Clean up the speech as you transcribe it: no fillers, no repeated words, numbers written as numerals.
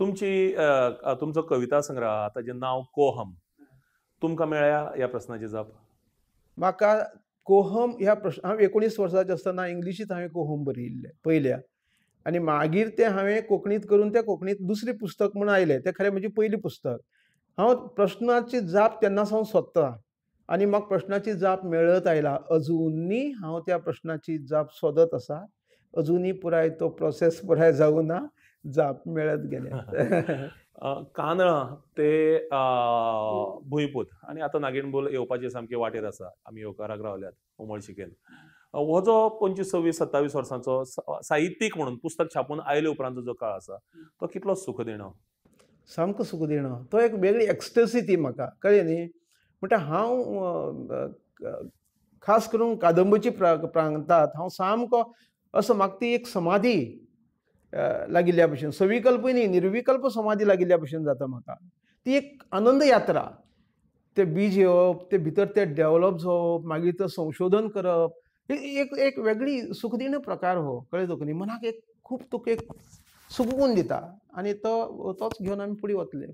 तुमचो कविता संग्रह ताचें नांव कोहम. तुमकां मेळ्ळ्या ह्या प्रस्नाची जाप? म्हाका कोहम ह्या प्रश्न हांव 19 वर्साचें आसतना इंग्लिशींत हांवें कोहम बरयिल्लें पयल्या आनी मागीर तें हांवें कोंकणींत करून तें कोंकणींत दुसरें पुस्तक म्हूण आयलें. तें खरें म्हजें पयलीं पुस्तक. हांव प्रश्नाची जाप तेन्ना सावन सोदतां आनी म्हाका प्रश्नाची जाप मेळत आयला. अजुनी हांव त्या प्रश्नाची जाप सोदत आसा. अजुनी पुराय तो प्रोसेस पुराय जावूं ना. जाप मेळत गेल्या. कांदळां ते भुंयपूत आनी आतां नागिणबोल येवपाचे सामके वाटेर आसा. आमी येवकाराक रावल्यात उमळशिकेन. हो जो 25-26-27 वर्सांचो साहित्यीक म्हणून पुस्तक छापून आयले उपरांतचो जो काळ आसा तो कितलो सुखदिणो? सामको सुखदिणो. तो एक वेगळी एक्स्टसी ती म्हाका कळ्ळें न्ही. म्हणटा खास करून कादंबरीची प्रांतांत हांव सामको असो म्हाका ती एक समाधी लागिल्ल्या भशेन सविकल्पूय न्ही निर्विकल्प समाधी लागिल्ल्या भशेन जाता म्हाका. ती एक आनंद यात्रा. ते बीज येवप, ते भितर ते डेव्हलप जावप, मागीर तें संशोधन करप. ही एक वेगळी सुखदिणो प्रकार हो. कळ्ळें तुका न्ही. मनाक एक खूब तुका एक सुकून दिता आनी तोच घेवन आमी फुडें वतले.